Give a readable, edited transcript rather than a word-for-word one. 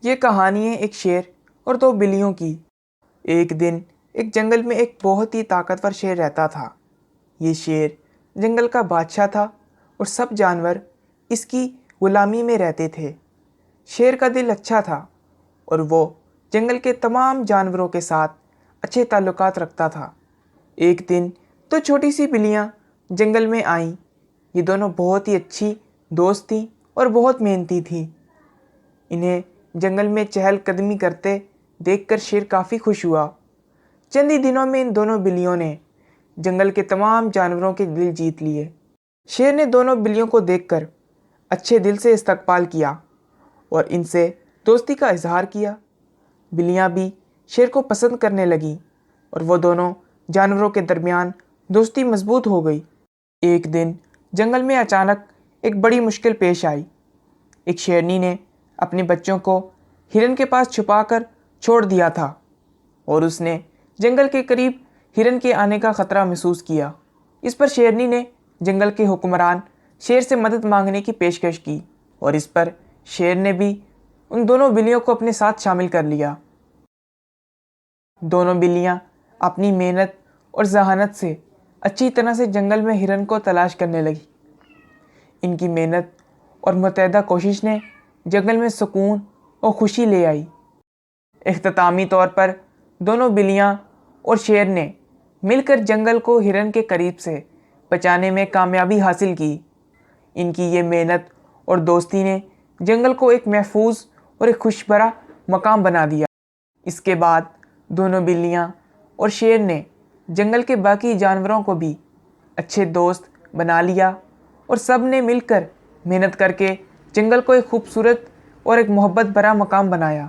یہ کہانی ہے ایک شیر اور دو بلیوں کی۔ ایک دن ایک جنگل میں ایک بہت ہی طاقتور شیر رہتا تھا۔ یہ شیر جنگل کا بادشاہ تھا اور سب جانور اس کی غلامی میں رہتے تھے۔ شیر کا دل اچھا تھا اور وہ جنگل کے تمام جانوروں کے ساتھ اچھے تعلقات رکھتا تھا۔ ایک دن دو چھوٹی سی بلیاں جنگل میں آئیں۔ یہ دونوں بہت ہی اچھی دوست تھیں اور بہت محنتی تھیں۔ انہیں جنگل میں چہل قدمی کرتے دیکھ کر شیر کافی خوش ہوا۔ چند ہی دنوں میں ان دونوں بلیوں نے جنگل کے تمام جانوروں کے دل جیت لیے۔ شیر نے دونوں بلیوں کو دیکھ کر اچھے دل سے استقبال کیا اور ان سے دوستی کا اظہار کیا۔ بلیاں بھی شیر کو پسند کرنے لگیں اور وہ دونوں جانوروں کے درمیان دوستی مضبوط ہو گئی۔ ایک دن جنگل میں اچانک ایک بڑی مشکل پیش آئی۔ ایک شیرنی نے اپنے بچوں کو ہرن کے پاس چھپا کر چھوڑ دیا تھا اور اس نے جنگل کے قریب ہرن کے آنے کا خطرہ محسوس کیا۔ اس پر شیرنی نے جنگل کے حکمران شیر سے مدد مانگنے کی پیشکش کی اور اس پر شیر نے بھی ان دونوں بلیوں کو اپنے ساتھ شامل کر لیا۔ دونوں بلیاں اپنی محنت اور ذہانت سے اچھی طرح سے جنگل میں ہرن کو تلاش کرنے لگی۔ ان کی محنت اور متحدہ کوشش نے جنگل میں سکون اور خوشی لے آئی۔ اختتامی طور پر دونوں بلیاں اور شیر نے مل کر جنگل کو ہرن کے قریب سے بچانے میں کامیابی حاصل کی۔ ان کی یہ محنت اور دوستی نے جنگل کو ایک محفوظ اور ایک خوش بھرا مقام بنا دیا۔ اس کے بعد دونوں بلیاں اور شیر نے جنگل کے باقی جانوروں کو بھی اچھے دوست بنا لیا اور سب نے مل کر محنت کر کے جنگل کو ایک خوبصورت اور ایک محبت بھرا مقام بنایا۔